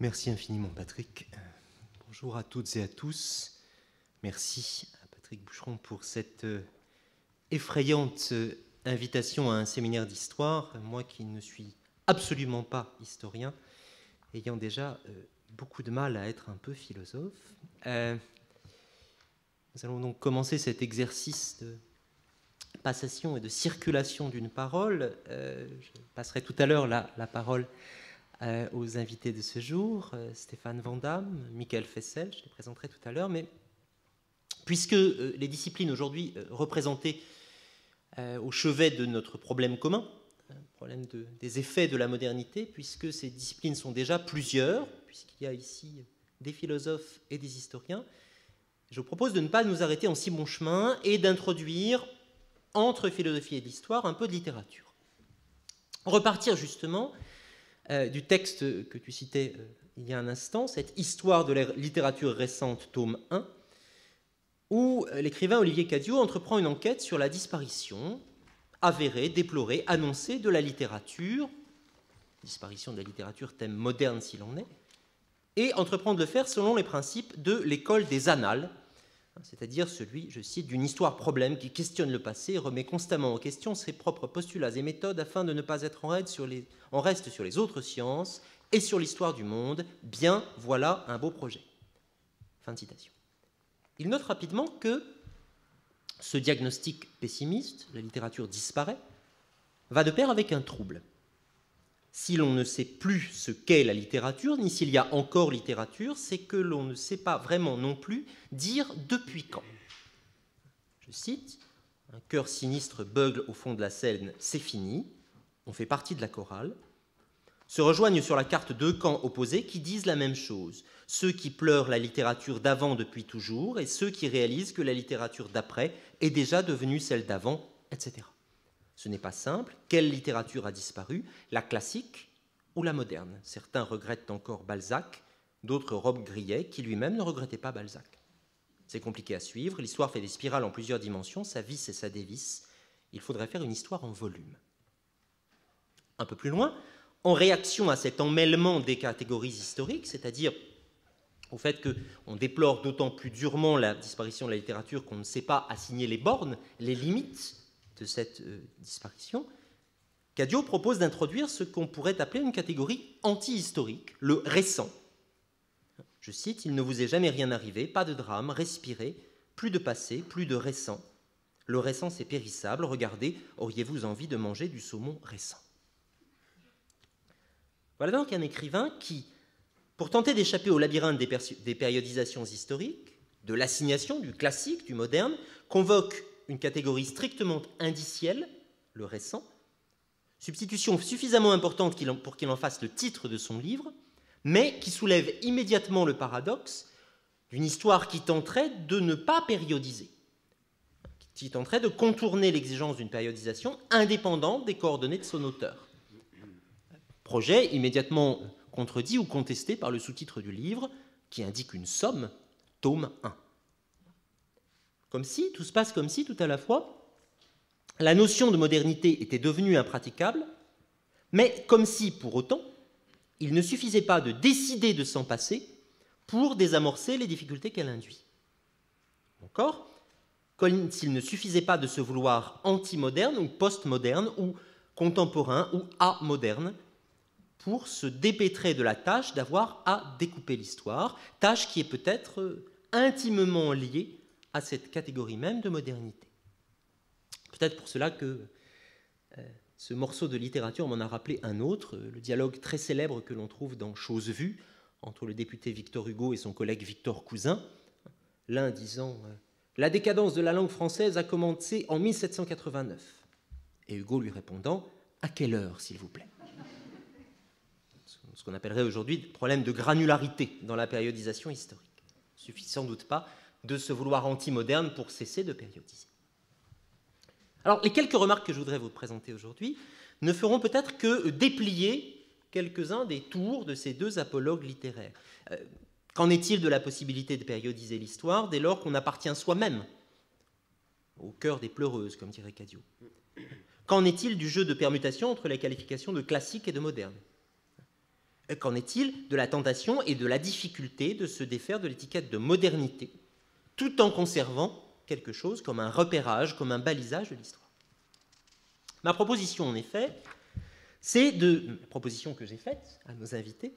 Merci infiniment, Patrick. Bonjour à toutes et à tous. Merci à Patrick Boucheron pour cette effrayante invitation à un séminaire d'histoire. Moi qui ne suis absolument pas historien, ayant déjà beaucoup de mal à être un peu philosophe. Nous allons donc commencer cet exercice de passation et de circulation d'une parole. Je passerai tout à l'heure la parole aux invités de ce jour, Stéphane Vandamme, Michael Fessel, je les présenterai tout à l'heure, mais puisque les disciplines aujourd'hui représentées au chevet de notre problème commun, le problème des effets de la modernité, puisque ces disciplines sont déjà plusieurs, puisqu'il y a ici des philosophes et des historiens, je vous propose de ne pas nous arrêter en si bon chemin et d'introduire entre philosophie et l'histoire un peu de littérature. Repartir justement du texte que tu citais il y a un instant, cette histoire de la littérature récente, tome 1, où l'écrivain Olivier Cadiot entreprend une enquête sur la disparition avérée, déplorée, annoncée de la littérature, disparition de la littérature, thème moderne s'il en est, et entreprend de le faire selon les principes de l'école des annales, c'est-à-dire celui, je cite, d'une histoire-problème qui questionne le passé et remet constamment en question ses propres postulats et méthodes afin de ne pas être en reste sur les autres sciences et sur l'histoire du monde. Bien, voilà un beau projet. Fin de citation. Il note rapidement que ce diagnostic pessimiste, la littérature disparaît, va de pair avec un trouble. Si l'on ne sait plus ce qu'est la littérature, ni s'il y a encore littérature, c'est que l'on ne sait pas vraiment non plus dire depuis quand. Je cite, « Un cœur sinistre beugle au fond de la Seine, c'est fini, on fait partie de la chorale. Se rejoignent sur la carte deux camps opposés qui disent la même chose, ceux qui pleurent la littérature d'avant depuis toujours et ceux qui réalisent que la littérature d'après est déjà devenue celle d'avant, etc. Ce n'est pas simple. Quelle littérature a disparu? La classique ou la moderne? Certains regrettent encore Balzac, d'autres Robbe-Grillet, qui lui-même ne regrettait pas Balzac. C'est compliqué à suivre. L'histoire fait des spirales en plusieurs dimensions, sa vis et sa dévis. Il faudrait faire une histoire en volume. Un peu plus loin, en réaction à cet emmêlement des catégories historiques, c'est-à-dire au fait qu'on déplore d'autant plus durement la disparition de la littérature qu'on ne sait pas assigner les bornes, les limites de cette disparition, Cadiot propose d'introduire ce qu'on pourrait appeler une catégorie anti-historique, le récent. Je cite, « Il ne vous est jamais rien arrivé, pas de drame, respirez, plus de passé, plus de récent. Le récent, c'est périssable, regardez, auriez-vous envie de manger du saumon récent ?» Voilà donc un écrivain qui, pour tenter d'échapper au labyrinthe des périodisations historiques, de l'assignation du classique, du moderne, convoque une catégorie strictement indicielle, le récent, substitution suffisamment importante pour qu'il en fasse le titre de son livre, mais qui soulève immédiatement le paradoxe d'une histoire qui tenterait de ne pas périodiser, qui tenterait de contourner l'exigence d'une périodisation indépendante des coordonnées de son auteur. Projet immédiatement contredit ou contesté par le sous-titre du livre, qui indique une somme, tome 1. Comme si, tout se passe comme si, tout à la fois, la notion de modernité était devenue impraticable, mais comme si, pour autant, il ne suffisait pas de décider de s'en passer pour désamorcer les difficultés qu'elle induit. Encore, comme s'il ne suffisait pas de se vouloir anti-moderne ou post-moderne ou contemporain ou amoderne pour se dépêtrer de la tâche d'avoir à découper l'histoire, tâche qui est peut-être intimement liée à cette catégorie même de modernité. Peut-être pour cela que ce morceau de littérature m'en a rappelé un autre, le dialogue très célèbre que l'on trouve dans Chose vue entre le député Victor Hugo et son collègue Victor Cousin, l'un disant « La décadence de la langue française a commencé en 1789 » et Hugo lui répondant « À quelle heure, s'il vous plaît ?» Ce qu'on appellerait aujourd'hui le problème de granularité dans la périodisation historique. Il ne suffit sans doute pas de se vouloir anti-moderne pour cesser de périodiser. Alors, les quelques remarques que je voudrais vous présenter aujourd'hui ne feront peut-être que déplier quelques-uns des tours de ces deux apologues littéraires. Qu'en est-il de la possibilité de périodiser l'histoire dès lors qu'on appartient soi-même au cœur des pleureuses, comme dirait Cadiot? Qu'en est-il du jeu de permutation entre les qualifications de classique et de moderne? Qu'en est-il de la tentation et de la difficulté de se défaire de l'étiquette de modernité, tout en conservant quelque chose comme un repérage, comme un balisage de l'histoire? Ma proposition, en effet, la proposition que j'ai faite à nos invités,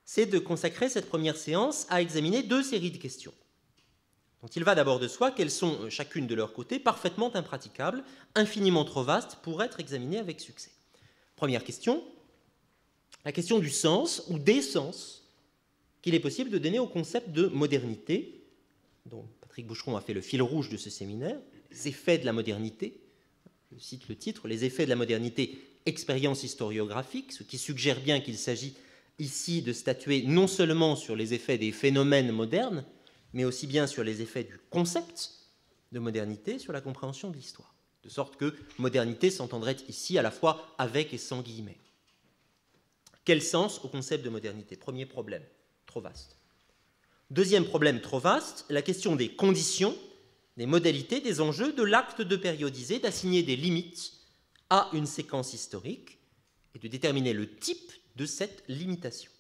c'est de consacrer cette première séance à examiner deux séries de questions, dont il va d'abord de soi qu'elles sont, chacune de leur côté, parfaitement impraticables, infiniment trop vastes pour être examinées avec succès. Première question, la question du sens ou des sens qu'il est possible de donner au concept de modernité, dont Patrick Boucheron a fait le fil rouge de ce séminaire, les effets de la modernité. Je cite le titre, les effets de la modernité, expérience historiographique, ce qui suggère bien qu'il s'agit ici de statuer non seulement sur les effets des phénomènes modernes, mais aussi bien sur les effets du concept de modernité sur la compréhension de l'histoire. De sorte que modernité s'entendrait ici à la fois avec et sans guillemets. Quel sens au concept de modernité? Premier problème, trop vaste. Deuxième problème trop vaste, la question des conditions, des modalités, des enjeux de l'acte de périodiser, d'assigner des limites à une séquence historique et de déterminer le type de cette limitation.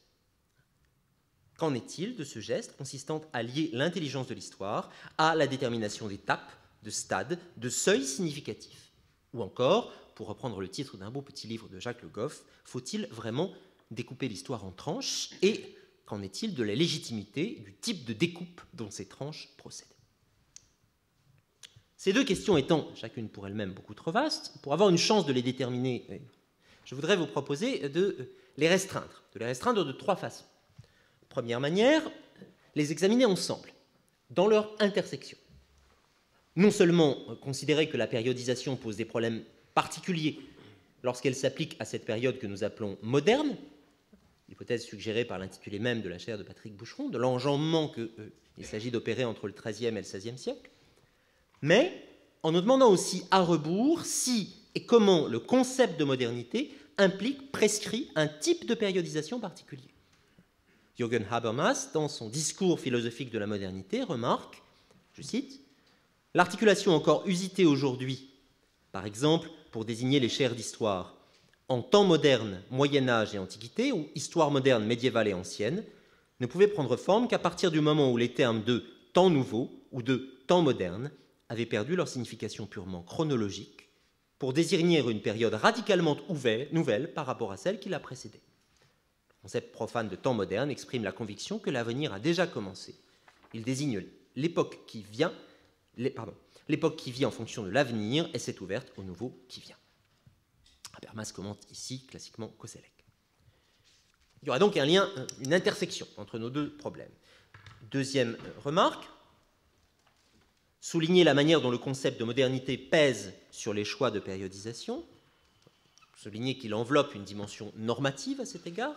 Qu'en est-il de ce geste consistant à lier l'intelligence de l'histoire à la détermination d'étapes, de stades, de seuils significatifs? Ou encore, pour reprendre le titre d'un beau petit livre de Jacques Le Goff, faut-il vraiment découper l'histoire en tranches? Et qu'en est-il de la légitimité du type de découpe dont ces tranches procèdent? Ces deux questions étant, chacune pour elle-même, beaucoup trop vastes, pour avoir une chance de les déterminer, je voudrais vous proposer de les restreindre de trois façons. Première manière, les examiner ensemble, dans leur intersection. Non seulement considérer que la périodisation pose des problèmes particuliers lorsqu'elle s'applique à cette période que nous appelons moderne, hypothèse suggérée par l'intitulé même de la chaire de Patrick Boucheron, de l'enjambement qu'il s'agit d'opérer entre le XIIIe et le XVIe siècle, mais en nous demandant aussi à rebours si et comment le concept de modernité implique, prescrit un type de périodisation particulier. Jürgen Habermas, dans son discours philosophique de la modernité, remarque, je cite, « L'articulation encore usitée aujourd'hui, par exemple pour désigner les chaires d'histoire, en temps moderne, Moyen-Âge et Antiquité, ou histoire moderne, médiévale et ancienne, ne pouvait prendre forme qu'à partir du moment où les termes de temps nouveau ou de temps moderne avaient perdu leur signification purement chronologique pour désigner une période radicalement nouvelle par rapport à celle qui la précédait. Le concept profane de temps moderne exprime la conviction que l'avenir a déjà commencé. Il désigne l'époque qui vient, l'époque qui vit en fonction de l'avenir et s'est ouverte au nouveau qui vient. » Habermas commente ici classiquement Koselleck. Il y aura donc un lien, une intersection entre nos deux problèmes. Deuxième remarque, souligner la manière dont le concept de modernité pèse sur les choix de périodisation, souligner qu'il enveloppe une dimension normative à cet égard.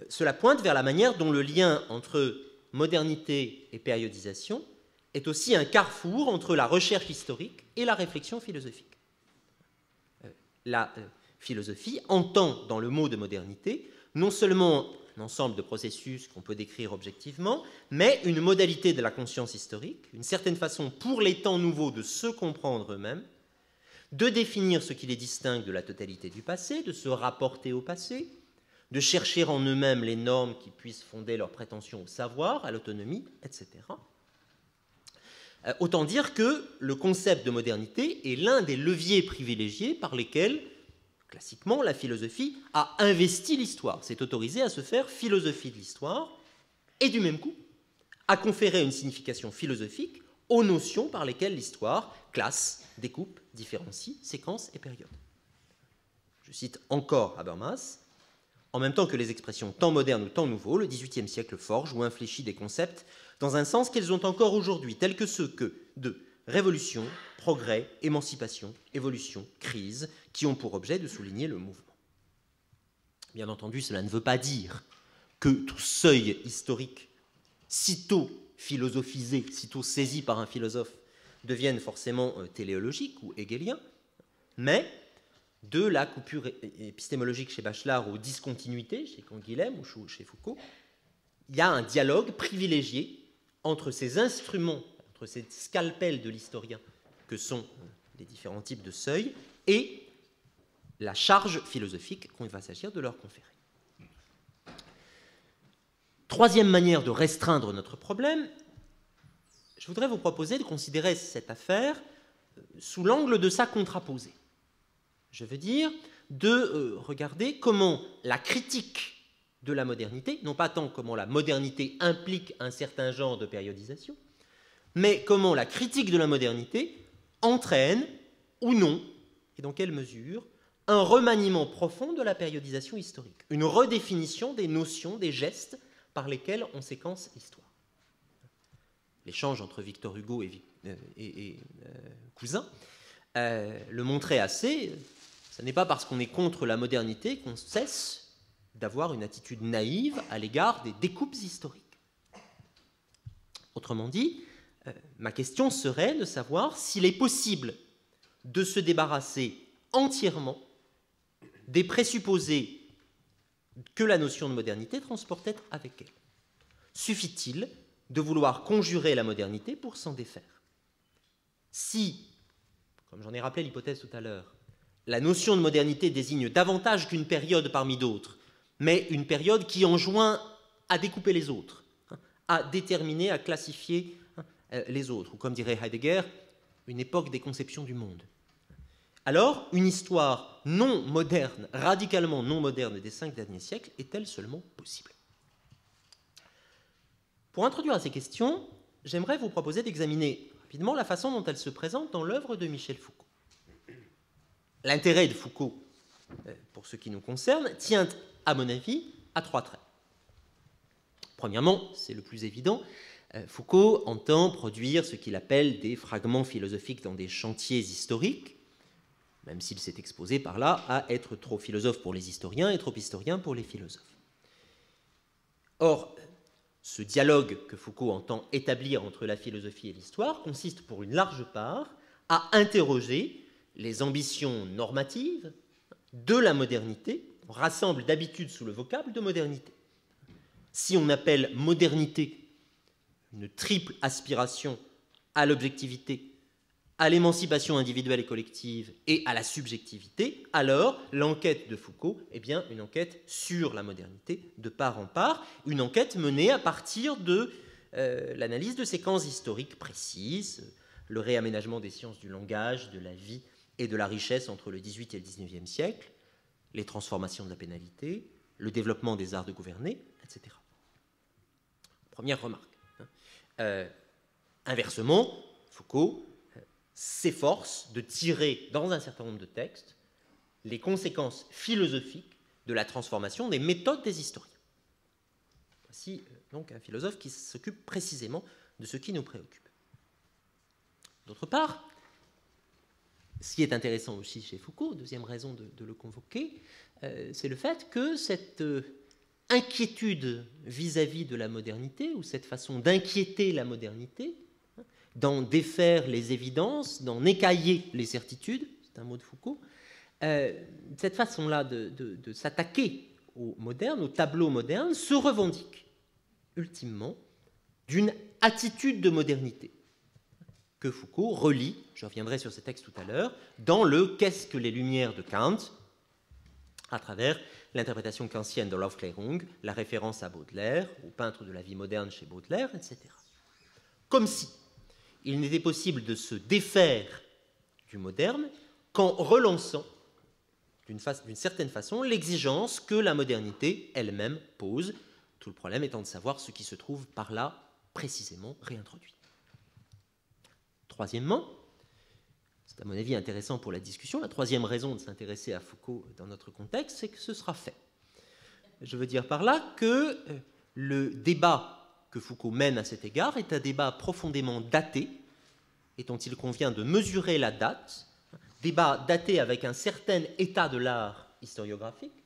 Cela pointe vers la manière dont le lien entre modernité et périodisation est aussi un carrefour entre la recherche historique et la réflexion philosophique. La philosophie entend dans le mot de modernité non seulement un ensemble de processus qu'on peut décrire objectivement, mais une modalité de la conscience historique, une certaine façon pour les temps nouveaux de se comprendre eux-mêmes, de définir ce qui les distingue de la totalité du passé, de se rapporter au passé, de chercher en eux-mêmes les normes qui puissent fonder leurs prétentions au savoir, à l'autonomie, etc. Autant dire que le concept de modernité est l'un des leviers privilégiés par lesquels, classiquement, la philosophie a investi l'histoire, s'est autorisée à se faire philosophie de l'histoire, et du même coup, à conférer une signification philosophique aux notions par lesquelles l'histoire classe, découpe, différencie, séquence et période. Je cite encore Habermas. En même temps que les expressions temps moderne ou temps nouveau, le XVIIIe siècle forge ou infléchit des concepts dans un sens qu'ils ont encore aujourd'hui, tels que ceux de révolution, progrès, émancipation, évolution, crise, qui ont pour objet de souligner le mouvement. Bien entendu, cela ne veut pas dire que tout seuil historique, sitôt philosophisé, sitôt saisi par un philosophe, devienne forcément téléologique ou hegelien, mais de la coupure épistémologique chez Bachelard aux discontinuités chez Canguilhem ou chez Foucault, il y a un dialogue privilégié entre ces instruments, entre ces scalpels de l'historien que sont les différents types de seuils et la charge philosophique qu'il va s'agir de leur conférer. Troisième manière de restreindre notre problème, je voudrais vous proposer de considérer cette affaire sous l'angle de sa contraposée. Je veux dire de regarder comment la critique de la modernité, non pas tant comment la modernité implique un certain genre de périodisation, mais comment la critique de la modernité entraîne ou non, et dans quelle mesure, un remaniement profond de la périodisation historique, une redéfinition des notions, des gestes par lesquels on séquence l'histoire. L'échange entre Victor Hugo et Cousin le montrait assez. Ce n'est pas parce qu'on est contre la modernité qu'on cesse d'avoir une attitude naïve à l'égard des découpes historiques. Autrement dit, ma question serait de savoir s'il est possible de se débarrasser entièrement des présupposés que la notion de modernité transportait avec elle. Suffit-il de vouloir conjurer la modernité pour s'en défaire? Si, comme j'en ai rappelé l'hypothèse tout à l'heure, la notion de modernité désigne davantage qu'une période parmi d'autres, mais une période qui enjoint à découper les autres, à déterminer, à classifier les autres, ou comme dirait Heidegger, une époque des conceptions du monde. Alors, une histoire non moderne, radicalement non moderne des 5 derniers siècles, est-elle seulement possible? Pour introduire à ces questions, j'aimerais vous proposer d'examiner rapidement la façon dont elles se présentent dans l'œuvre de Michel Foucault. L'intérêt de Foucault, pour ce qui nous concerne, tient, à mon avis, à 3 traits. Premièrement, c'est le plus évident, Foucault entend produire ce qu'il appelle des fragments philosophiques dans des chantiers historiques, même s'il s'est exposé par là à être trop philosophe pour les historiens et trop historien pour les philosophes. Or, ce dialogue que Foucault entend établir entre la philosophie et l'histoire consiste pour une large part à interroger les ambitions normatives de la modernité. On rassemble d'habitude sous le vocable de modernité. Si on appelle modernité une triple aspiration à l'objectivité, à l'émancipation individuelle et collective et à la subjectivité, alors l'enquête de Foucault est bien une enquête sur la modernité, de part en part, une enquête menée à partir de l'analyse de séquences historiques précises, le réaménagement des sciences du langage, de la vie et de la richesse entre le XVIIIe et le XIXe siècle, les transformations de la pénalité, le développement des arts de gouverner, etc. Première remarque. Inversement, Foucault s'efforce de tirer dans un certain nombre de textes les conséquences philosophiques de la transformation des méthodes des historiens. Voici donc un philosophe qui s'occupe précisément de ce qui nous préoccupe. D'autre part, ce qui est intéressant aussi chez Foucault, deuxième raison de le convoquer, c'est le fait que cette inquiétude vis-à-vis de la modernité, ou cette façon d'inquiéter la modernité, d'en défaire les évidences, d'en écailler les certitudes, c'est un mot de Foucault, cette façon-là de s'attaquer au moderne, au tableau moderne, se revendique ultimement d'une attitude de modernité que Foucault relie, je reviendrai sur ces textes tout à l'heure, dans le « Qu'est-ce que les Lumières » de Kant, à travers l'interprétation kantienne de l'Aufklärung, la référence à Baudelaire, au peintre de la vie moderne chez Baudelaire, etc. Comme si il n'était possible de se défaire du moderne qu'en relançant, d'une certaine façon, l'exigence que la modernité elle-même pose, tout le problème étant de savoir ce qui se trouve par là précisément réintroduit. Troisièmement, c'est à mon avis intéressant pour la discussion, la troisième raison de s'intéresser à Foucault dans notre contexte, c'est que ce sera fait. Je veux dire par là que le débat que Foucault mène à cet égard est un débat profondément daté et dont il convient de mesurer la date, débat daté avec un certain état de l'art historiographique.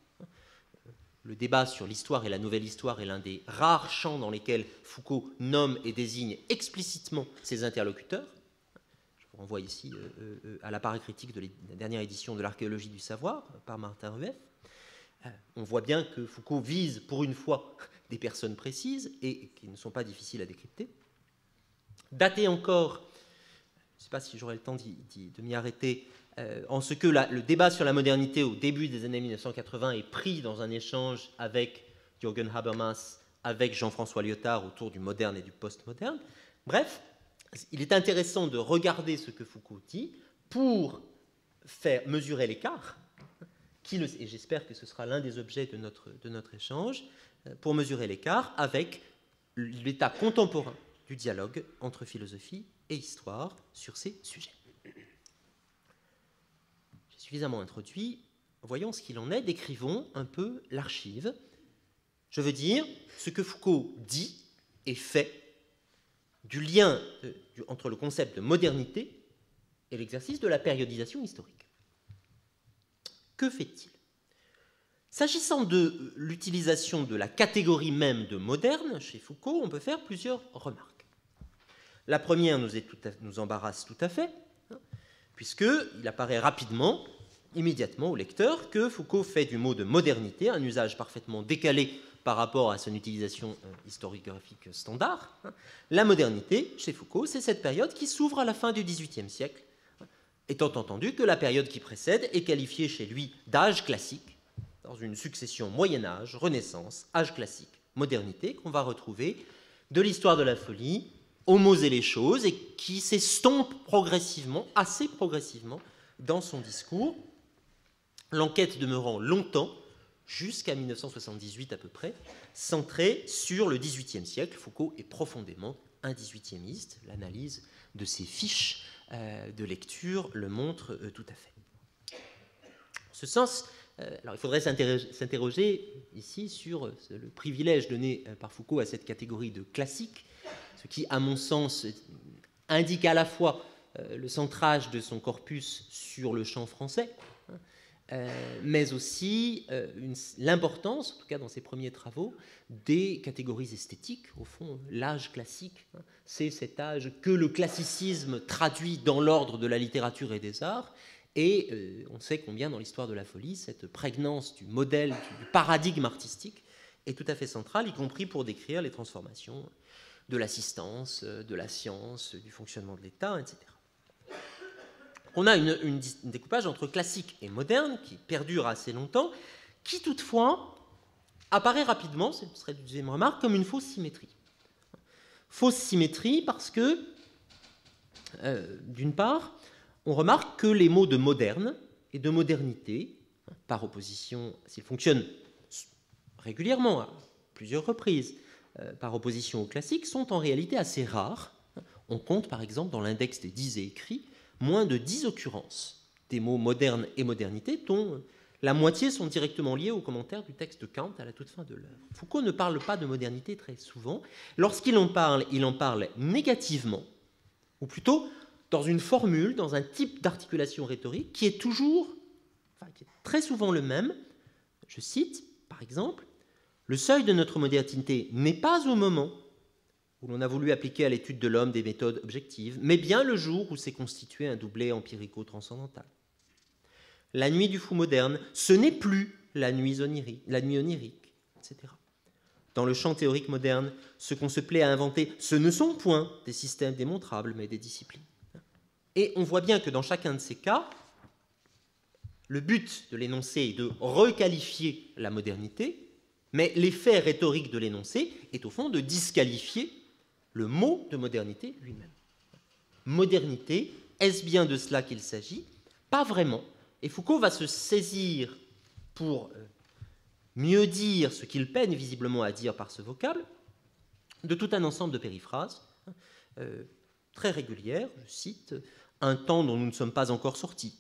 Le débat sur l'histoire et la nouvelle histoire est l'un des rares champs dans lesquels Foucault nomme et désigne explicitement ses interlocuteurs. On voit ici à la paracritique de la dernière édition de l'Archéologie du savoir par Martin Rueff. On voit bien que Foucault vise pour une fois des personnes précises et qui ne sont pas difficiles à décrypter. Daté encore, je ne sais pas si j'aurai le temps de m'y arrêter, en ce que le débat sur la modernité au début des années 1980 est pris dans un échange avec Jürgen Habermas avec Jean-François Lyotard autour du moderne et du postmoderne. Bref, il est intéressant de regarder ce que Foucault dit pour faire mesurer l'écart, et j'espère que ce sera l'un des objets de notre échange, pour mesurer l'écart avec l'état contemporain du dialogue entre philosophie et histoire sur ces sujets. J'ai suffisamment introduit, voyons ce qu'il en est, décrivons un peu l'archive. Je veux dire ce que Foucault dit et fait du lien entre le concept de modernité et l'exercice de la périodisation historique. Que fait-il? S'agissant de l'utilisation de la catégorie même de moderne chez Foucault, on peut faire plusieurs remarques. La première nous embarrasse tout à fait, puisqu'il apparaît rapidement, immédiatement au lecteur, que Foucault fait du mot de modernité un usage parfaitement décalé par rapport à son utilisation historiographique standard. La modernité, chez Foucault, c'est cette période qui s'ouvre à la fin du XVIIIe siècle, étant entendu que la période qui précède est qualifiée chez lui d'âge classique, dans une succession Moyen-Âge, Renaissance, âge classique, modernité, qu'on va retrouver de l'histoire de la folie aux mots et les choses, et qui s'estompe progressivement, assez progressivement, dans son discours, l'enquête demeurant longtemps, jusqu'à 1978 à peu près, centrée sur le XVIIIe siècle. Foucault est profondément un XVIIIémiste, l'analyse de ses fiches de lecture le montre tout à fait. En ce sens, alors il faudrait s'interroger ici sur le privilège donné par Foucault à cette catégorie de classique, ce qui, à mon sens, indique à la fois le centrage de son corpus sur le champ français, mais aussi l'importance, en tout cas dans ses premiers travaux, des catégories esthétiques. Au fond, l'âge classique, c'est cet âge que le classicisme traduit dans l'ordre de la littérature et des arts, et on sait combien dans l'histoire de la folie, cette prégnance du modèle, du paradigme artistique est tout à fait centrale, y compris pour décrire les transformations de l'assistance, de la science, du fonctionnement de l'État, etc. On a un découpage entre classique et moderne qui perdure assez longtemps, qui toutefois apparaît rapidement, ce serait une deuxième remarque, comme une fausse symétrie. Fausse symétrie parce que, d'une part, on remarque que les mots de moderne et de modernité, par opposition, s'ils fonctionnent régulièrement, à plusieurs reprises, par opposition au classique, sont en réalité assez rares. On compte par exemple dans l'index des 10 et écrits moins de 10 occurrences des mots moderne et modernité, dont la moitié sont directement liés aux commentaires du texte de Kant à la toute fin de l'œuvre. Foucault ne parle pas de modernité très souvent. Lorsqu'il en parle, il en parle négativement, ou plutôt dans une formule, dans un type d'articulation rhétorique qui est qui est très souvent le même. Je cite, par exemple, « Le seuil de notre modernité n'est pas au moment où l'on a voulu appliquer à l'étude de l'homme des méthodes objectives, mais bien le jour où s'est constitué un doublet empirico-transcendantal. La nuit du fou moderne, ce n'est plus la nuit onirique, etc. Dans le champ théorique moderne, ce qu'on se plaît à inventer, ce ne sont point des systèmes démontrables, mais des disciplines. » Et on voit bien que dans chacun de ces cas, le but de l'énoncé est de requalifier la modernité, mais l'effet rhétorique de l'énoncé est au fond de disqualifier le mot de modernité lui-même. Modernité, est-ce bien de cela qu'il s'agit? Pas vraiment. Et Foucault va se saisir pour mieux dire ce qu'il peine visiblement à dire par ce vocable, de tout un ensemble de périphrases très régulières, je cite, « un temps dont nous ne sommes pas encore sortis,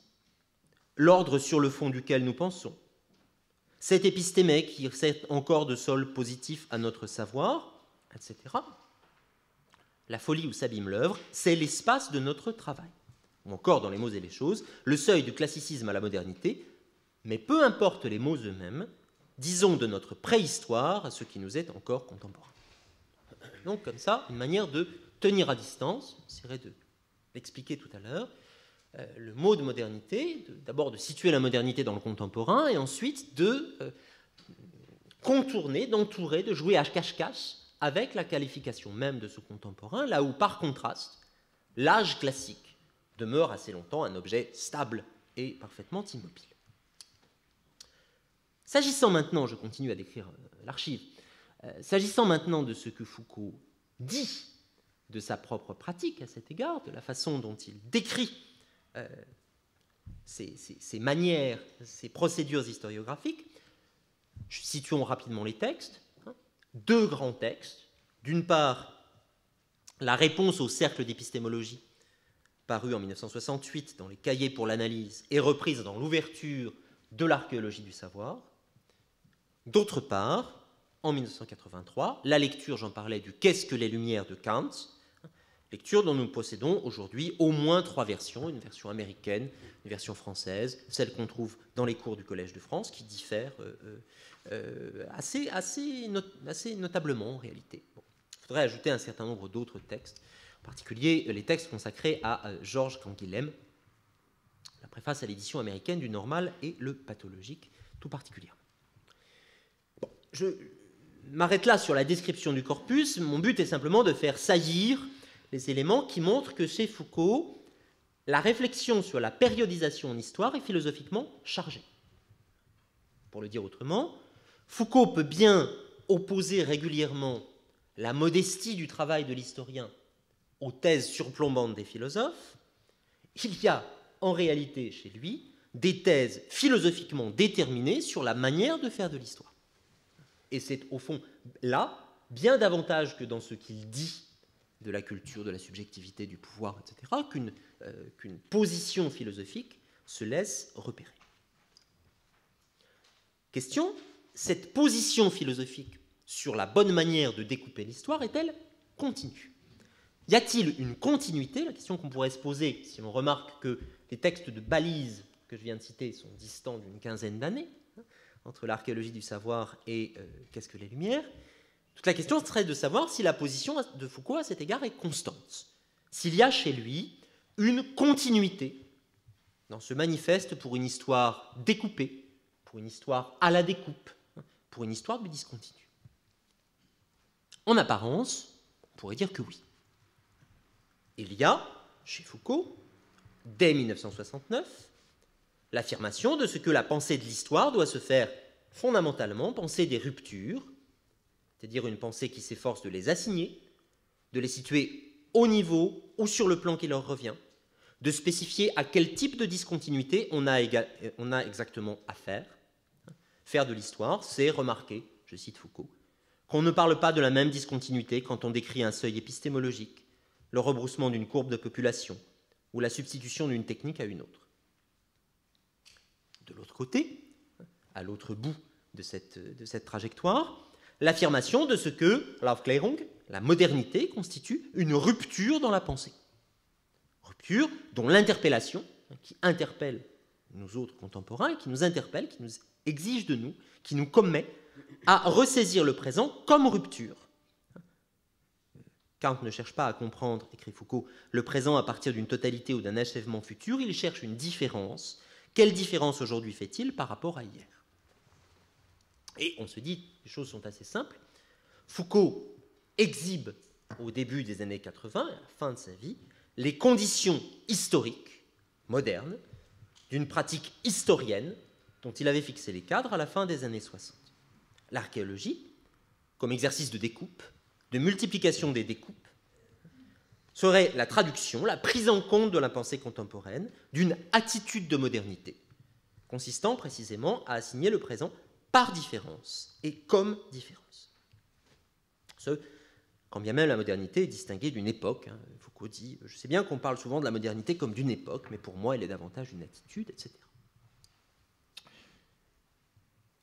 l'ordre sur le fond duquel nous pensons, cette épistémé qui sert encore de sol positif à notre savoir, etc. La folie où s'abîme l'œuvre, c'est l'espace de notre travail. » Ou encore, dans les mots et les choses, le seuil du classicisme à la modernité, mais peu importe les mots eux-mêmes, disons de notre préhistoire à ce qui nous est encore contemporain. Donc, comme ça, une manière de tenir à distance, j'essaierai de l'expliquer tout à l'heure, le mot de modernité, d'abord de situer la modernité dans le contemporain, et ensuite de contourner, d'entourer, de jouer à cache-cache avec la qualification même de ce contemporain, là où, par contraste, l'âge classique demeure assez longtemps un objet stable et parfaitement immobile. S'agissant maintenant, je continue à décrire l'archive, S'agissant maintenant de ce que Foucault dit de sa propre pratique à cet égard, de la façon dont il décrit ses manières, ses procédures historiographiques, situons rapidement les textes. Deux grands textes. D'une part, la réponse au cercle d'épistémologie, paru en 1968 dans les cahiers pour l'analyse et reprise dans l'ouverture de l'archéologie du savoir. D'autre part, en 1983, la lecture, j'en parlais, du Qu'est-ce que les Lumières de Kant, lecture dont nous possédons aujourd'hui au moins 3 versions, une version américaine, une version française, celle qu'on trouve dans les cours du Collège de France, qui diffèrent assez notablement en réalité. Bon. Il faudrait ajouter un certain nombre d'autres textes, en particulier les textes consacrés à Georges Canguilhem, la préface à l'édition américaine du Normal et le Pathologique, tout particulièrement. Bon, je m'arrête là sur la description du corpus. Mon but est simplement de faire saillir les éléments qui montrent que chez Foucault, la réflexion sur la périodisation en histoire est philosophiquement chargée. Pour le dire autrement, Foucault peut bien opposer régulièrement la modestie du travail de l'historien aux thèses surplombantes des philosophes. Il y a en réalité chez lui des thèses philosophiquement déterminées sur la manière de faire de l'histoire. Et c'est au fond là, bien davantage que dans ce qu'il dit de la culture, de la subjectivité, du pouvoir, etc., qu'une position philosophique se laisse repérer. Question, cette position philosophique sur la bonne manière de découper l'histoire est-elle continue? Y a-t-il une continuité? La question qu'on pourrait se poser si l'on remarque que les textes de balise que je viens de citer sont distants d'une quinzaine d'années, entre l'archéologie du savoir et Qu'est-ce que les Lumières? Toute la question serait de savoir si la position de Foucault à cet égard est constante, s'il y a chez lui une continuité dans ce manifeste pour une histoire découpée, pour une histoire à la découpe, pour une histoire du discontinu. En apparence, on pourrait dire que oui. Il y a, chez Foucault, dès 1969, l'affirmation de ce que la pensée de l'histoire doit se faire fondamentalement, penser des ruptures, c'est-à-dire une pensée qui s'efforce de les assigner, de les situer au niveau ou sur le plan qui leur revient, de spécifier à quel type de discontinuité on a exactement affaire. Faire de l'histoire, c'est remarquer, je cite Foucault, qu'on ne parle pas de la même discontinuité quand on décrit un seuil épistémologique, le rebroussement d'une courbe de population ou la substitution d'une technique à une autre. De l'autre côté, à l'autre bout de cette trajectoire, l'affirmation de ce que l'Aufklärung, la modernité, constitue une rupture dans la pensée. Rupture dont l'interpellation, qui interpelle nous autres contemporains, qui nous interpelle, qui nous exige de nous, qui nous commet à ressaisir le présent comme rupture. Kant ne cherche pas à comprendre, écrit Foucault, le présent à partir d'une totalité ou d'un achèvement futur, il cherche une différence. Quelle différence aujourd'hui fait-il par rapport à hier? Et on se dit, les choses sont assez simples. Foucault exhibe au début des années 80, à la fin de sa vie, les conditions historiques, modernes, d'une pratique historienne dont il avait fixé les cadres à la fin des années 60. L'archéologie, comme exercice de découpe, de multiplication des découpes, serait la traduction, la prise en compte de la pensée contemporaine d'une attitude de modernité, consistant précisément à assigner le présent par différence et comme différence. Ce, quand bien même la modernité est distinguée d'une époque. Foucault dit, je sais bien qu'on parle souvent de la modernité comme d'une époque, mais pour moi elle est davantage une attitude, etc.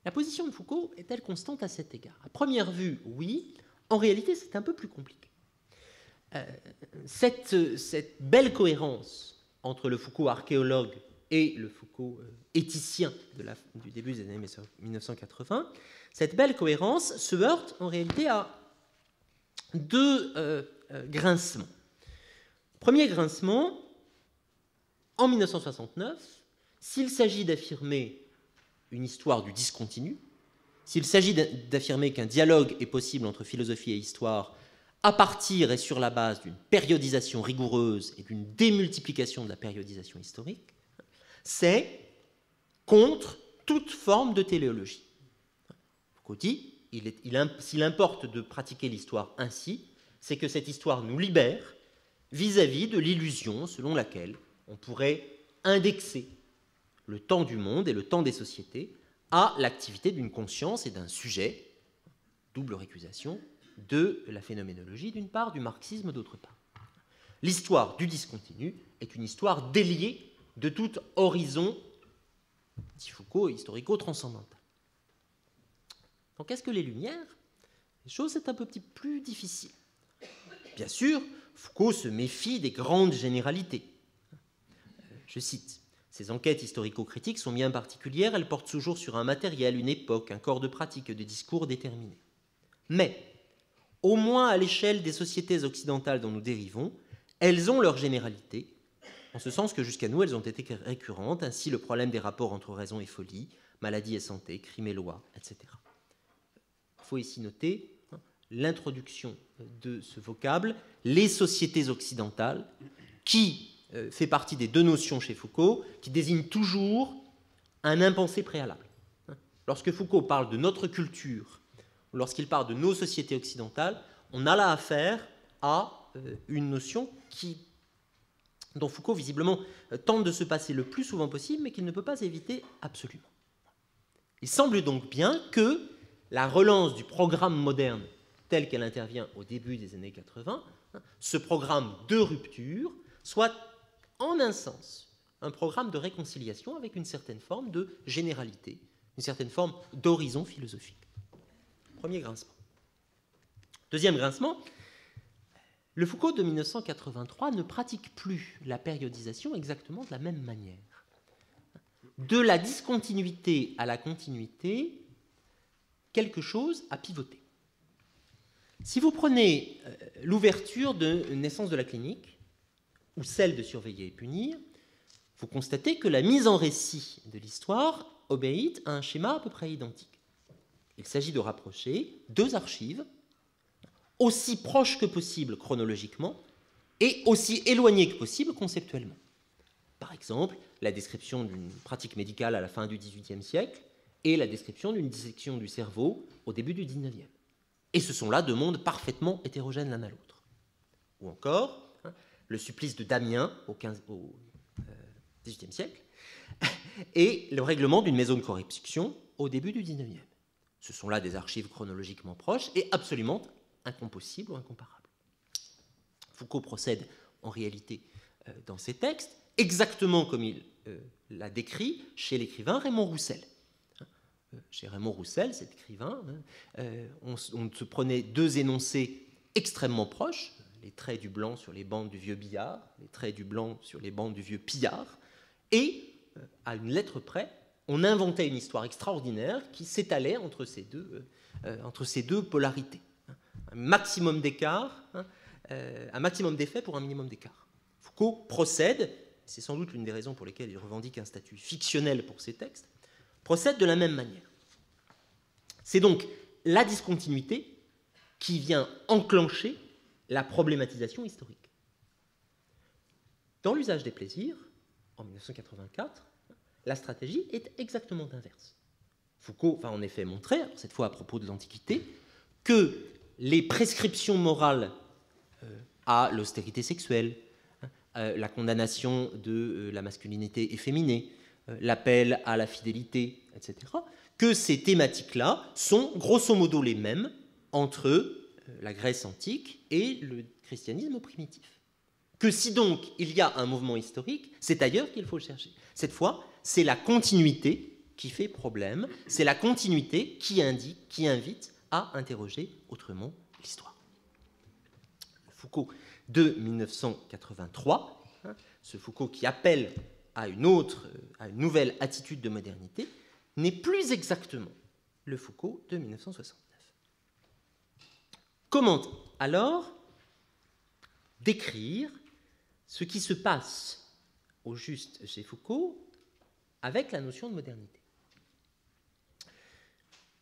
La position de Foucault est-elle constante à cet égard? À première vue, oui. En réalité, c'est un peu plus compliqué. Cette belle cohérence entre le Foucault archéologue et le Foucault éthicien du début des années 1980, cette belle cohérence se heurte en réalité à deux grincements. Premier grincement, en 1969, s'il s'agit d'affirmer une histoire du discontinu, s'il s'agit d'affirmer qu'un dialogue est possible entre philosophie et histoire à partir et sur la base d'une périodisation rigoureuse et d'une démultiplication de la périodisation historique, c'est contre toute forme de téléologie. Foucault dit, s'il importe de pratiquer l'histoire ainsi, c'est que cette histoire nous libère vis-à-vis de l'illusion selon laquelle on pourrait indexer le temps du monde et le temps des sociétés à l'activité d'une conscience et d'un sujet, double récusation, de la phénoménologie d'une part, du marxisme d'autre part. L'histoire du discontinu est une histoire déliée de tout horizon, dit Foucault, historico-transcendantal. Donc, est-ce que les Lumières, les choses, c'est un petit peu plus difficile. Bien sûr, Foucault se méfie des grandes généralités. Je cite, « Ces enquêtes historico-critiques sont bien particulières, elles portent toujours sur un matériel, une époque, un corps de pratique, de discours déterminés. Mais, au moins à l'échelle des sociétés occidentales dont nous dérivons, elles ont leur généralité, en ce sens que jusqu'à nous, elles ont été récurrentes, ainsi le problème des rapports entre raison et folie, maladie et santé, crime et loi, etc. » Il faut ici noter l'introduction de ce vocable, les sociétés occidentales, qui fait partie des deux notions chez Foucault, qui désignent toujours un impensé préalable. Lorsque Foucault parle de notre culture, ou lorsqu'il parle de nos sociétés occidentales, on a là affaire à une notion dont Foucault, visiblement, tente de se passer le plus souvent possible, mais qu'il ne peut pas éviter absolument. Il semble donc bien que la relance du programme moderne tel qu'elle intervient au début des années 80, ce programme de rupture, soit en un sens un programme de réconciliation avec une certaine forme de généralité, une certaine forme d'horizon philosophique. Premier grincement. Deuxième grincement, le Foucault de 1983 ne pratique plus la périodisation exactement de la même manière. De la discontinuité à la continuité, quelque chose a pivoté. Si vous prenez l'ouverture de Naissance de la clinique, ou celle de Surveiller et punir, vous constatez que la mise en récit de l'histoire obéit à un schéma à peu près identique. Il s'agit de rapprocher deux archives, aussi proches que possible chronologiquement, et aussi éloignées que possible conceptuellement. Par exemple, la description d'une pratique médicale à la fin du XVIIIe siècle et la description d'une dissection du cerveau au début du XIXe. Et ce sont là deux mondes parfaitement hétérogènes l'un à l'autre. Ou encore, le supplice de Damien au XVIIIe siècle et le règlement d'une maison de correction au début du XIXe. Ce sont là des archives chronologiquement proches et absolument incompossibles ou incomparables. Foucault procède en réalité dans ses textes exactement comme il l'a décrit chez l'écrivain Raymond Roussel. Chez Raymond Roussel, cet écrivain, on se prenait deux énoncés extrêmement proches, les traits du blanc sur les bandes du vieux Billard, les traits du blanc sur les bandes du vieux Pillard, et à une lettre près, on inventait une histoire extraordinaire qui s'étalait entre ces deux polarités. Un maximum d'écart, un maximum d'effet pour un minimum d'écart. Foucault procède, c'est sans doute l'une des raisons pour lesquelles il revendique un statut fictionnel pour ses textes, procède de la même manière. C'est donc la discontinuité qui vient enclencher la problématisation historique. Dans l'usage des plaisirs, en 1984, la stratégie est exactement inverse. Foucault va en effet montrer, cette fois à propos de l'Antiquité, que les prescriptions morales à l'austérité sexuelle, la condamnation de la masculinité efféminée, l'appel à la fidélité, etc., que ces thématiques-là sont grosso modo les mêmes entre la Grèce antique et le christianisme primitif. Que si donc il y a un mouvement historique, c'est ailleurs qu'il faut le chercher. Cette fois, c'est la continuité qui fait problème, c'est la continuité qui indique, qui invite à interroger autrement l'histoire. Foucault de 1983, ce Foucault qui appelle à une nouvelle attitude de modernité, n'est plus exactement le Foucault de 1969. Comment alors décrire ce qui se passe au juste chez Foucault avec la notion de modernité?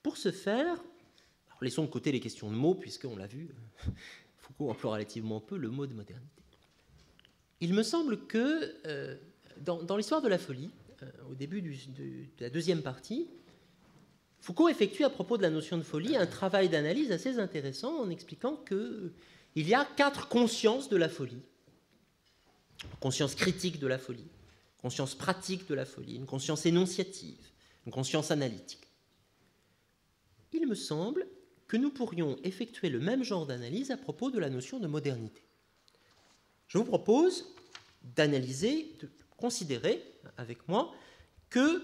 Pour ce faire, laissons de côté les questions de mots, puisqu'on l'a vu, Foucault emploie relativement peu le mot de modernité. Il me semble que dans l'histoire de la folie, au début de la deuxième partie, Foucault effectue à propos de la notion de folie un travail d'analyse assez intéressant en expliquant qu'il y a 4 consciences de la folie. Conscience critique de la folie, conscience pratique de la folie, une conscience énonciative, une conscience analytique. Il me semble que nous pourrions effectuer le même genre d'analyse à propos de la notion de modernité. Je vous propose d'analyser, de considérer avec moi que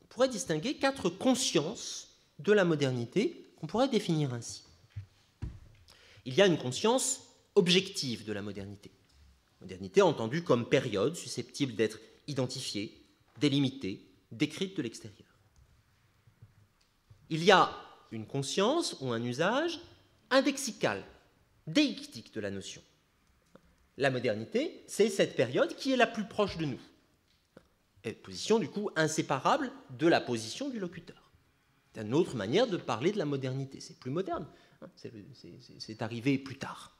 on pourrait distinguer 4 consciences de la modernité qu'on pourrait définir ainsi. Il y a une conscience objective de la modernité. Modernité entendue comme période susceptible d'être identifiée, délimitée, décrite de l'extérieur. Il y a une conscience ou un usage indexical, déictique de la notion. La modernité, c'est cette période qui est la plus proche de nous. Et position du coup inséparable de la position du locuteur. C'est une autre manière de parler de la modernité. C'est plus moderne, c'est arrivé plus tard.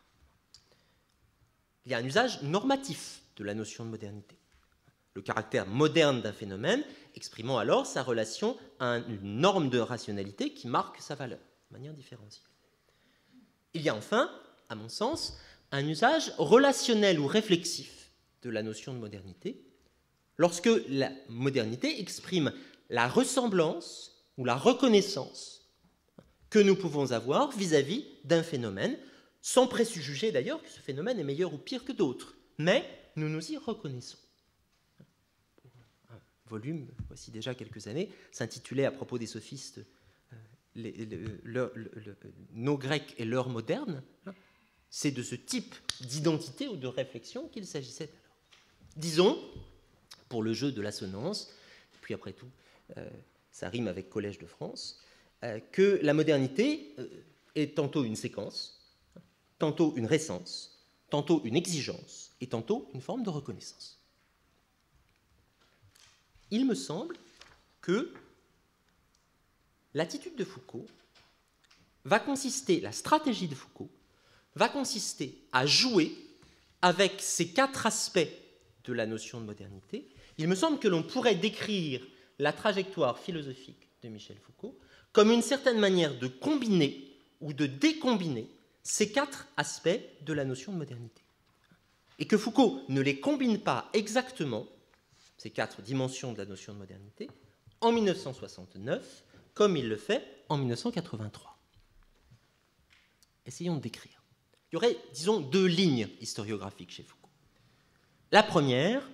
Il y a un usage normatif de la notion de modernité. Le caractère moderne d'un phénomène exprimant alors sa relation à une norme de rationalité qui marque sa valeur, de manière différenciée. Il y a enfin, à mon sens, un usage relationnel ou réflexif de la notion de modernité, lorsque la modernité exprime la ressemblance ou la reconnaissance que nous pouvons avoir vis-à-vis d'un phénomène, sans préjuger d'ailleurs que ce phénomène est meilleur ou pire que d'autres, mais nous nous y reconnaissons. Un volume, voici déjà quelques années, s'intitulait à propos des sophistes nos Grecs et leurs modernes. C'est de ce type d'identité ou de réflexion qu'il s'agissait alors. Disons, pour le jeu de l'assonance, puis après tout, ça rime avec Collège de France, que la modernité est tantôt une séquence, tantôt une récence, tantôt une exigence, et tantôt une forme de reconnaissance. Il me semble que l'attitude de Foucault va consister, la stratégie de Foucault, va consister à jouer avec ces 4 aspects de la notion de modernité. Il me semble que l'on pourrait décrire la trajectoire philosophique de Michel Foucault comme une certaine manière de combiner ou de décombiner ces 4 aspects de la notion de modernité. Et que Foucault ne les combine pas exactement, ces 4 dimensions de la notion de modernité, en 1969, comme il le fait en 1983. Essayons de décrire. Il y aurait, disons, 2 lignes historiographiques chez Foucault. La première,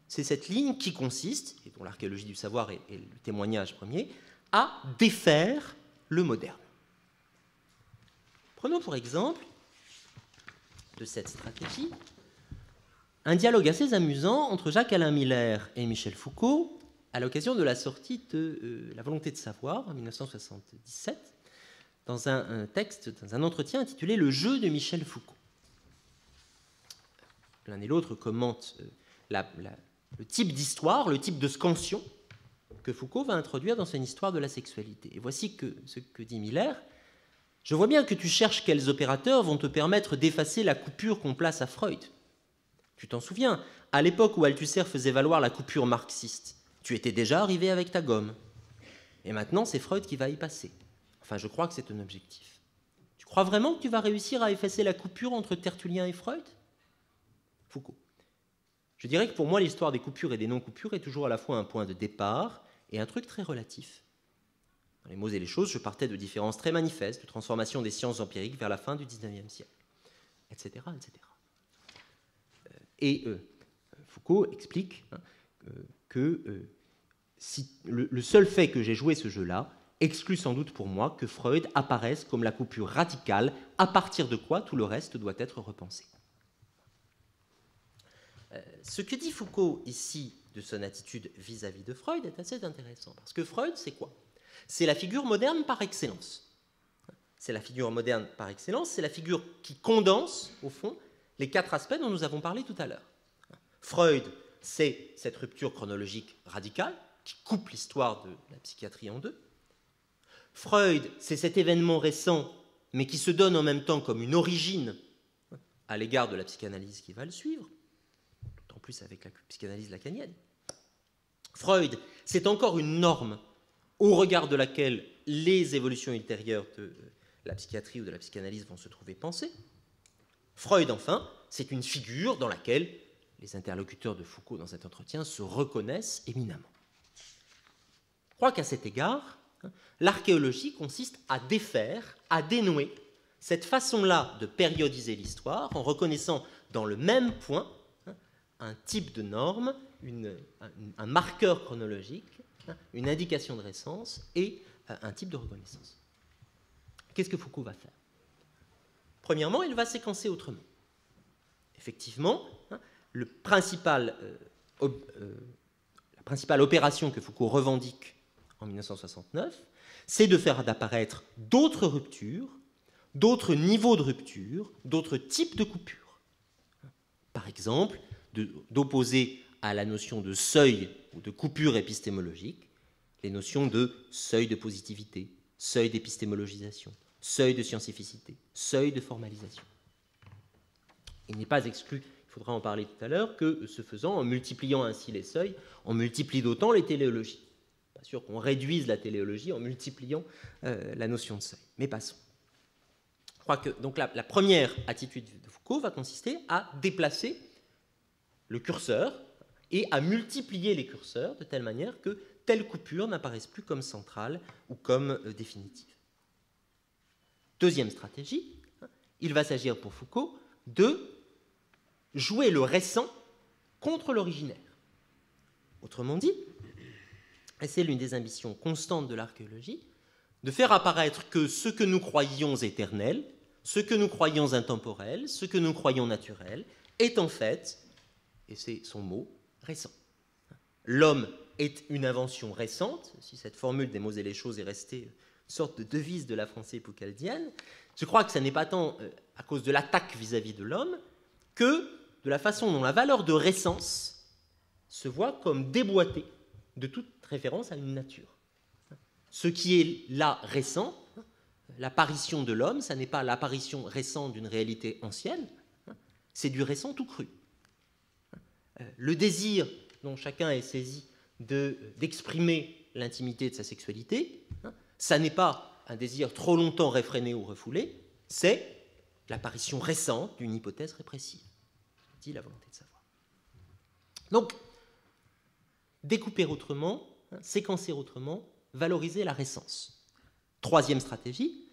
c'est cette ligne qui consiste, et dont l'archéologie du savoir est le témoignage premier, à défaire le moderne. Prenons pour exemple de cette stratégie un dialogue assez amusant entre Jacques-Alain Miller et Michel Foucault à l'occasion de la sortie de La volonté de savoir en 1977, dans un texte, dans un entretien intitulé « Le jeu de Michel Foucault ». L'un et l'autre commentent le type d'histoire, le type de scansion que Foucault va introduire dans son histoire de la sexualité. Et voici ce que dit Miller. « Je vois bien que tu cherches quels opérateurs vont te permettre d'effacer la coupure qu'on place à Freud. Tu t'en souviens, à l'époque où Althusser faisait valoir la coupure marxiste, tu étais déjà arrivé avec ta gomme. Et maintenant, c'est Freud qui va y passer. Enfin, je crois que c'est un objectif. Tu crois vraiment que tu vas réussir à effacer la coupure entre Tertullien et Freud ? » Foucault. Je dirais que pour moi, l'histoire des coupures et des non-coupures est toujours à la fois un point de départ et un truc très relatif. Dans les mots et les choses, je partais de différences très manifestes, de transformation des sciences empiriques vers la fin du XIXe siècle, etc. etc. Et Foucault explique que si le seul fait que j'ai joué ce jeu-là exclut sans doute pour moi que Freud apparaisse comme la coupure radicale, à partir de quoi tout le reste doit être repensé. Ce que dit Foucault ici de son attitude vis-à-vis de Freud est assez intéressant, parce que Freud, c'est quoi ? C'est la figure moderne par excellence. C'est la figure moderne par excellence, c'est la figure qui condense, au fond, les 4 aspects dont nous avons parlé tout à l'heure. Freud, c'est cette rupture chronologique radicale qui coupe l'histoire de la psychiatrie en 2. Freud, c'est cet événement récent, mais qui se donne en même temps comme une origine à l'égard de la psychanalyse qui va le suivre, d'autant plus avec la psychanalyse lacanienne. Freud, c'est encore une norme au regard de laquelle les évolutions ultérieures de la psychiatrie ou de la psychanalyse vont se trouver pensées. Freud, enfin, c'est une figure dans laquelle les interlocuteurs de Foucault dans cet entretien se reconnaissent éminemment. Je crois qu'à cet égard, l'archéologie consiste à défaire, à dénouer cette façon-là de périodiser l'histoire en reconnaissant dans le même point un type de norme, un marqueur chronologique, une indication de récence et un type de reconnaissance. Qu'est-ce que Foucault va faire? Premièrement, il va séquencer autrement. Effectivement, la principale opération que Foucault revendique en 1969, c'est de faire apparaître d'autres ruptures, d'autres niveaux de rupture, d'autres types de coupures. Par exemple, d'opposer à la notion de seuil ou de coupure épistémologique les notions de seuil de positivité, seuil d'épistémologisation, seuil de scientificité, seuil de formalisation. Il n'est pas exclu, il faudra en parler tout à l'heure, que ce faisant, en multipliant ainsi les seuils, on multiplie d'autant les téléologies. Pas sûr qu'on réduise la téléologie en multipliant la notion de seuil, mais passons. Je crois que donc la première attitude de Foucault va consister à déplacer le curseur et à multiplier les curseurs de telle manière que telle coupure n'apparaisse plus comme centrale ou comme définitive. Deuxième stratégie, il va s'agir pour Foucault de jouer le récent contre l'originaire. Autrement dit, et c'est l'une des ambitions constantes de l'archéologie, de faire apparaître que ce que nous croyions éternel, ce que nous croyions intemporel, ce que nous croyons naturel, est en fait, et c'est son mot, récent. L'homme est une invention récente, si cette formule des mots et les choses est restée une sorte de devise de la pensée épocaldienne, je crois que ce n'est pas tant à cause de l'attaque vis-à-vis de l'homme que de la façon dont la valeur de récence se voit comme déboîtée de toute référence à une nature. Ce qui est là récent, l'apparition de l'homme, ça n'est pas l'apparition récente d'une réalité ancienne, c'est du récent tout cru. Le désir dont chacun est saisi d'exprimer l'intimité de sa sexualité, ça n'est pas un désir trop longtemps réfréné ou refoulé, c'est l'apparition récente d'une hypothèse répressive, dit la volonté de savoir. Donc, découper autrement, séquencer autrement, valoriser la récence. Troisième stratégie,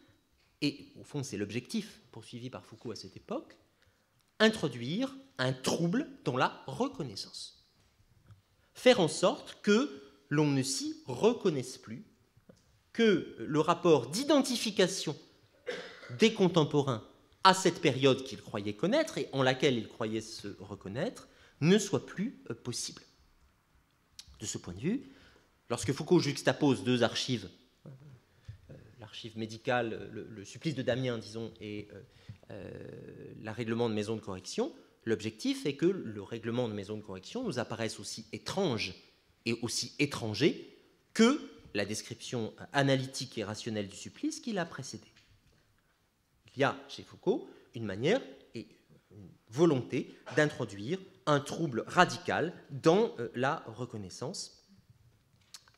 et au fond c'est l'objectif poursuivi par Foucault à cette époque, introduire un trouble dans la reconnaissance. Faire en sorte que l'on ne s'y reconnaisse plus, que le rapport d'identification des contemporains à cette période qu'ils croyaient connaître et en laquelle ils croyaient se reconnaître ne soit plus possible. De ce point de vue, lorsque Foucault juxtapose deux archives, l'archive médicale, le supplice de Damien, disons, et la règlement de maison de correction, l'objectif est que le règlement de maison de correction nous apparaisse aussi étrange et aussi étranger que la description analytique et rationnelle du supplice qui l'a précédé. Il y a chez Foucault une manière et une volonté d'introduire un trouble radical dans la reconnaissance.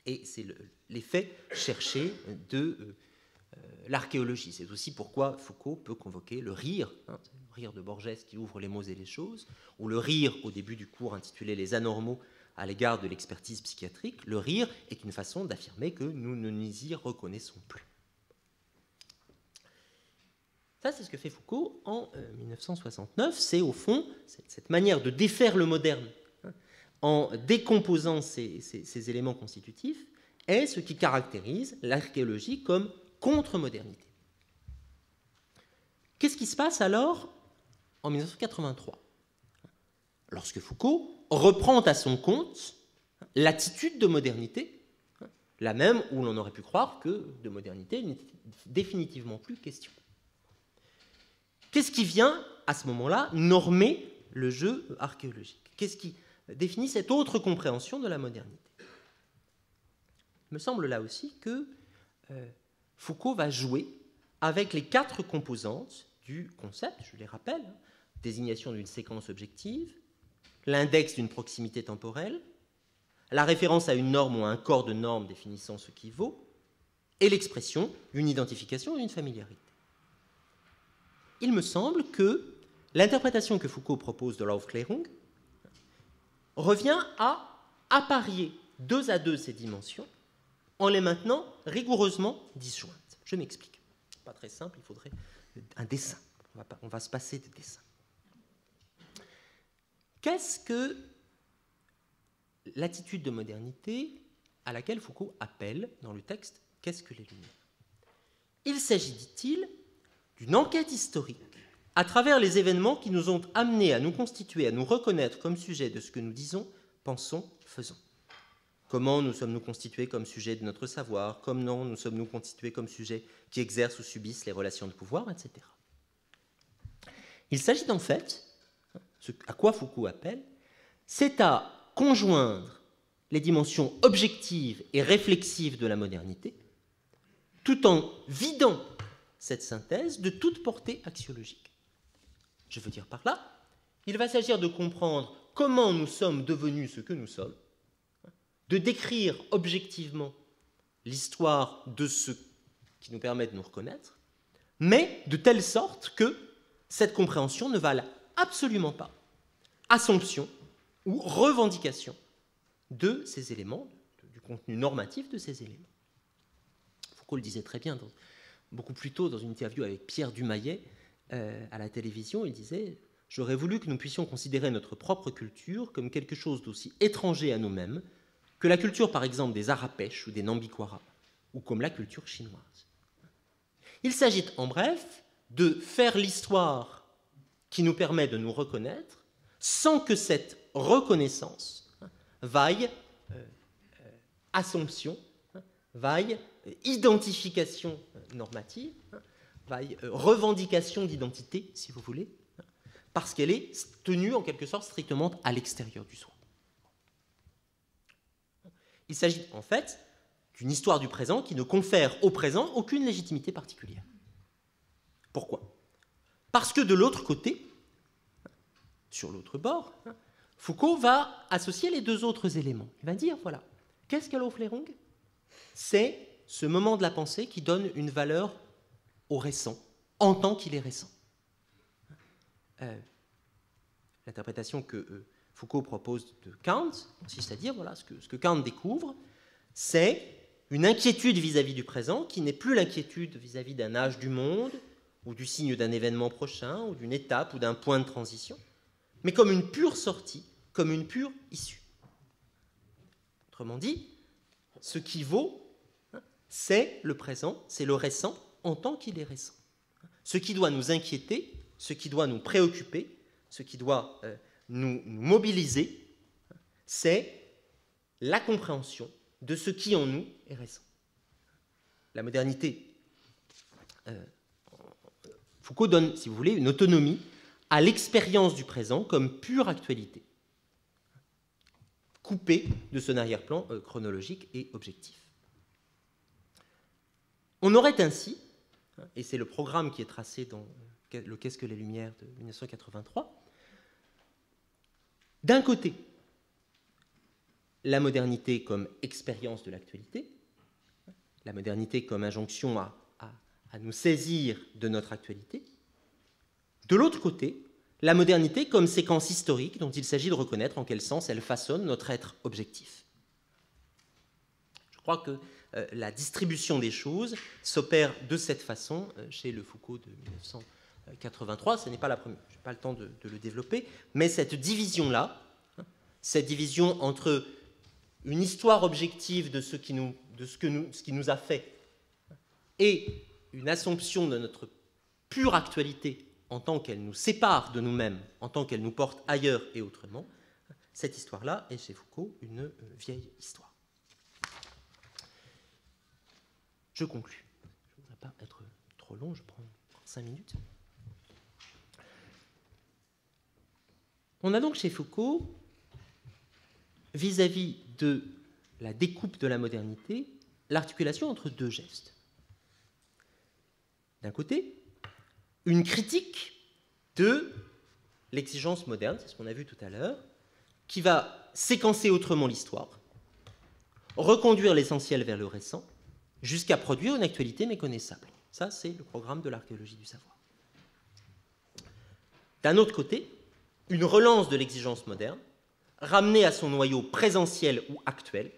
Et c'est l'effet cherché de l'archéologie. C'est aussi pourquoi Foucault peut convoquer le rire, le rire de Borges qui ouvre les mots et les choses, ou le rire au début du cours intitulé « Les anormaux à l'égard de l'expertise psychiatrique ». Le rire est une façon d'affirmer que nous ne nous y reconnaissons plus. Ça, c'est ce que fait Foucault en 1969. C'est au fond cette manière de défaire le moderne en décomposant ces éléments constitutifs est ce qui caractérise l'archéologie comme contre-modernité. Qu'est-ce qui se passe alors en 1983 ? Lorsque Foucault reprend à son compte l'attitude de modernité, la même où l'on aurait pu croire que de modernité n'était définitivement plus question. Qu'est-ce qui vient, à ce moment-là, normer le jeu archéologique ? Qu'est-ce qui définit cette autre compréhension de la modernité ? Il me semble là aussi que Foucault va jouer avec les quatre composantes du concept, je les rappelle, désignation d'une séquence objective, l'index d'une proximité temporelle, la référence à une norme ou à un corps de normes définissant ce qui vaut, et l'expression d'une identification et d'une familiarité. Il me semble que l'interprétation que Foucault propose de l'Aufklärung revient à apparier deux à deux ces dimensions en les maintenant rigoureusement disjointes. Je m'explique. Pas très simple, il faudrait un dessin. On va se passer de dessin. Qu'est-ce que l'attitude de modernité à laquelle Foucault appelle dans le texte « Qu'est-ce que les Lumières ?» Il s'agit, dit-il, d'une enquête historique à travers les événements qui nous ont amenés à nous constituer, à nous reconnaître comme sujet de ce que nous disons, pensons, faisons. Comment nous sommes-nous constitués comme sujet de notre savoir, comment nous sommes-nous constitués comme sujet qui exercent ou subissent les relations de pouvoir, etc. Il s'agit en fait, ce à quoi Foucault appelle, c'est à conjoindre les dimensions objectives et réflexives de la modernité, tout en vidant cette synthèse de toute portée axiologique. Je veux dire par là, il va s'agir de comprendre comment nous sommes devenus ce que nous sommes, de décrire objectivement l'histoire de ce qui nous permet de nous reconnaître, mais de telle sorte que cette compréhension ne vale absolument pas assomption ou revendication de ces éléments, du contenu normatif de ces éléments. Foucault le disait très bien, beaucoup plus tôt dans une interview avec Pierre Dumayet à la télévision, il disait « J'aurais voulu que nous puissions considérer notre propre culture comme quelque chose d'aussi étranger à nous-mêmes que la culture, par exemple, des Arapèches ou des Nambikwara, ou comme la culture chinoise. » Il s'agit, en bref, de faire l'histoire qui nous permet de nous reconnaître sans que cette reconnaissance vaille assomption, vaille identification normative, vaille revendication d'identité, si vous voulez, parce qu'elle est tenue en quelque sorte strictement à l'extérieur du soi. Il s'agit en fait d'une histoire du présent qui ne confère au présent aucune légitimité particulière. Pourquoi ? Parce que de l'autre côté, sur l'autre bord, Foucault va associer les deux autres éléments. Il va dire, voilà, qu'est-ce que l'Aufklärung ? C'est ce moment de la pensée qui donne une valeur au récent, en tant qu'il est récent. L'interprétation que Foucault propose de Kant consiste à dire, voilà, ce que Kant découvre, c'est une inquiétude vis-à-vis du présent qui n'est plus l'inquiétude vis-à-vis d'un âge du monde, ou du signe d'un événement prochain, ou d'une étape, ou d'un point de transition, mais comme une pure sortie, comme une pure issue. Autrement dit, ce qui vaut, c'est le présent, c'est le récent en tant qu'il est récent. Ce qui doit nous inquiéter, ce qui doit nous préoccuper, ce qui doit nous mobiliser, c'est la compréhension de ce qui en nous est récent. La modernité, Foucault donne, si vous voulez, une autonomie à l'expérience du présent comme pure actualité, coupée de son arrière-plan chronologique et objectif. On aurait ainsi, et c'est le programme qui est tracé dans le Qu'est-ce que les Lumières de 1983, d'un côté, la modernité comme expérience de l'actualité, la modernité comme injonction à nous saisir de notre actualité, de l'autre côté, la modernité comme séquence historique dont il s'agit de reconnaître en quel sens elle façonne notre être objectif. Je crois que la distribution des choses s'opère de cette façon chez le Foucault de 1983. Ce n'est pas la première, je n'ai pas le temps de le développer, mais cette division-là, cette division entre une histoire objective de ce qui nous a fait et une assomption de notre pure actualité en tant qu'elle nous sépare de nous-mêmes, en tant qu'elle nous porte ailleurs et autrement, cette histoire-là est chez Foucault une vieille histoire. Je conclus. Je ne voudrais pas être trop long, je prends 5 minutes. On a donc chez Foucault, vis-à-vis de la découpe de la modernité, l'articulation entre deux gestes. D'un côté, une critique de l'exigence moderne, c'est ce qu'on a vu tout à l'heure, qui va séquencer autrement l'histoire, reconduire l'essentiel vers le récent, jusqu'à produire une actualité méconnaissable. Ça, c'est le programme de l'archéologie du savoir. D'un autre côté, une relance de l'exigence moderne, ramenée à son noyau présentiel ou actuel,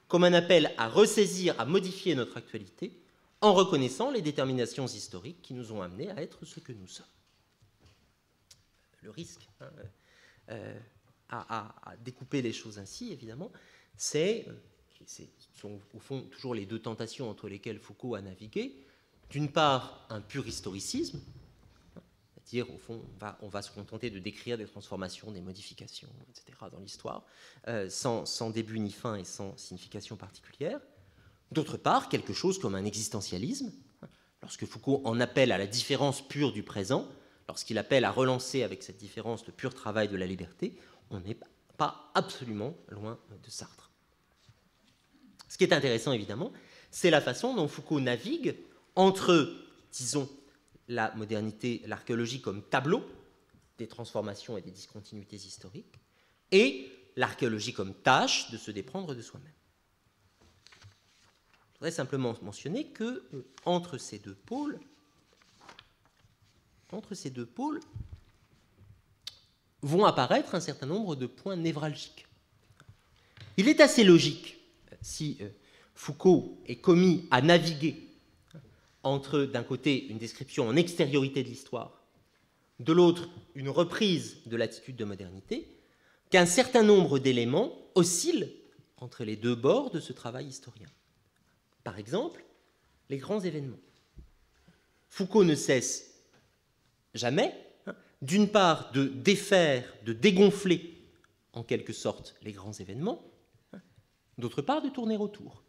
comme un appel à ressaisir, à modifier notre actualité, en reconnaissant les déterminations historiques qui nous ont amenés à être ce que nous sommes. Le risque à découper les choses ainsi, évidemment, ce sont au fond toujours les deux tentations entre lesquelles Foucault a navigué. D'une part, un pur historicisme, c'est-à-dire, au fond, on va se contenter de décrire des transformations, des modifications, etc., dans l'histoire, sans début ni fin et sans signification particulière. D'autre part, quelque chose comme un existentialisme, lorsque Foucault en appelle à la différence pure du présent, lorsqu'il appelle à relancer avec cette différence le pur travail de la liberté, on n'est pas absolument loin de Sartre. Ce qui est intéressant, évidemment, c'est la façon dont Foucault navigue entre, disons, la modernité, l'archéologie comme tableau des transformations et des discontinuités historiques, et l'archéologie comme tâche de se déprendre de soi-même. Je voudrais simplement mentionner que entre ces deux pôles vont apparaître un certain nombre de points névralgiques. Il est assez logique, si Foucault est commis à naviguer entre, d'un côté, une description en extériorité de l'histoire, de l'autre, une reprise de l'attitude de modernité, qu'un certain nombre d'éléments oscillent entre les deux bords de ce travail historien. Par exemple, les grands événements. Foucault ne cesse jamais, d'une part, de défaire, de dégonfler, en quelque sorte, les grands événements, d'autre part, de tourner autour.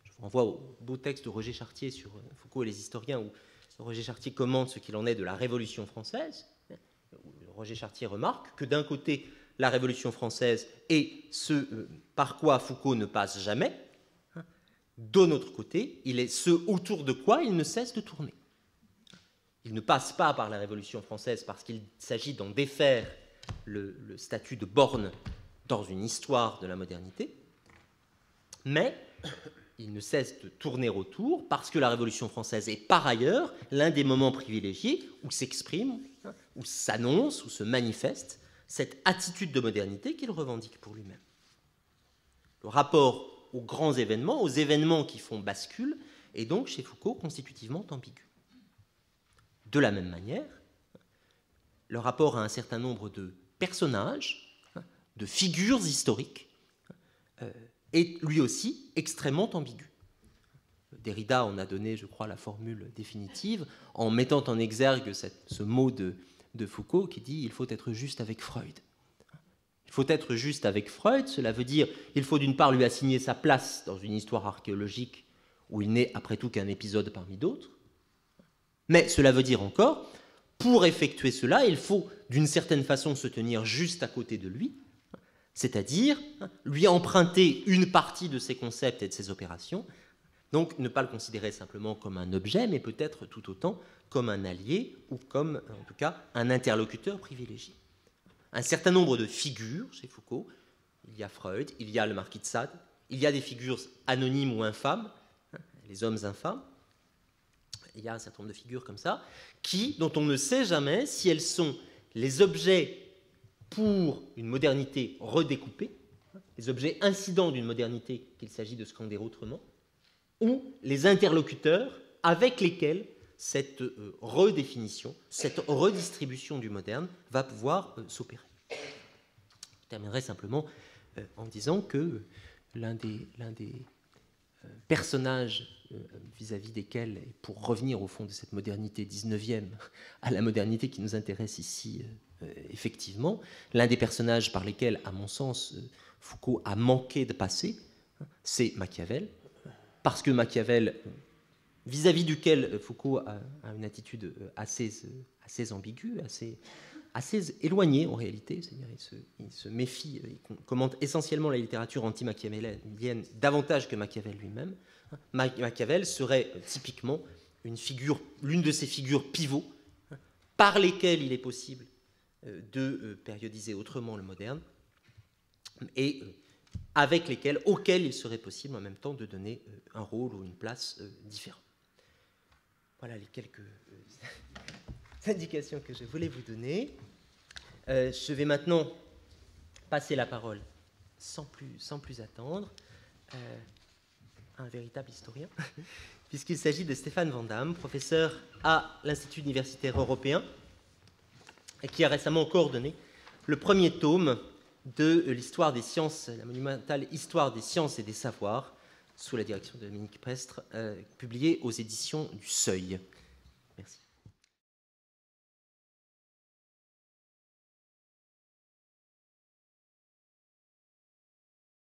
Je vous renvoie au beau texte de Roger Chartier sur Foucault et les historiens, où Roger Chartier commente ce qu'il en est de la Révolution française. Roger Chartier remarque que d'un côté, la Révolution française est ce par quoi Foucault ne passe jamais, de notre côté, il est ce autour de quoi il ne cesse de tourner. Il ne passe pas par la Révolution française parce qu'il s'agit d'en défaire le statut de borne dans une histoire de la modernité, mais il ne cesse de tourner autour parce que la Révolution française est par ailleurs l'un des moments privilégiés où s'exprime, où s'annonce, où se manifeste cette attitude de modernité qu'il revendique pour lui-même. Le rapport aux grands événements, aux événements qui font bascule, est donc chez Foucault constitutivement ambigu. De la même manière, le rapport à un certain nombre de personnages, de figures historiques, est lui aussi extrêmement ambigu. Derrida en a donné, je crois, la formule définitive en mettant en exergue ce mot de Foucault qui dit « il faut être juste avec Freud ». Il faut être juste avec Freud, cela veut dire qu'il faut d'une part lui assigner sa place dans une histoire archéologique où il n'est après tout qu'un épisode parmi d'autres, mais cela veut dire encore, pour effectuer cela, il faut d'une certaine façon se tenir juste à côté de lui, c'est-à-dire lui emprunter une partie de ses concepts et de ses opérations, donc ne pas le considérer simplement comme un objet, mais peut-être tout autant comme un allié ou comme, en tout cas, un interlocuteur privilégié. Un certain nombre de figures chez Foucault, il y a Freud, il y a le marquis de Sade, il y a des figures anonymes ou infâmes, les hommes infâmes, il y a un certain nombre de figures comme ça, dont on ne sait jamais si elles sont les objets pour une modernité redécoupée, les objets incidents d'une modernité qu'il s'agit de scander autrement, ou les interlocuteurs avec lesquels cette redéfinition, cette redistribution du moderne va pouvoir s'opérer. Je terminerai simplement en disant que l'un des personnages vis-à-vis desquels, et pour revenir au fond de cette modernité 19e à la modernité qui nous intéresse ici, effectivement, l'un des personnages par lesquels, à mon sens, Foucault a manqué de passer, c'est Machiavel, parce que Machiavel, vis-à-vis duquel Foucault a une attitude assez ambiguë, assez éloignée en réalité, c'est-à-dire il se méfie, il commente essentiellement la littérature anti-machiavélienne davantage que Machiavel lui-même. Machiavel serait typiquement l'une de ces figures pivots par lesquelles il est possible de périodiser autrement le moderne et auxquels il serait possible en même temps de donner un rôle ou une place différent. Voilà les quelques indications que je voulais vous donner. Je vais maintenant passer la parole sans plus attendre à un véritable historien, puisqu'il s'agit de Stéphane Van Damme, professeur à l'Institut universitaire européen, et qui a récemment coordonné le premier tome de l'histoire des sciences, la monumentale Histoire des sciences et des savoirs, sous la direction de Dominique Prestre, publié aux éditions du Seuil. Merci.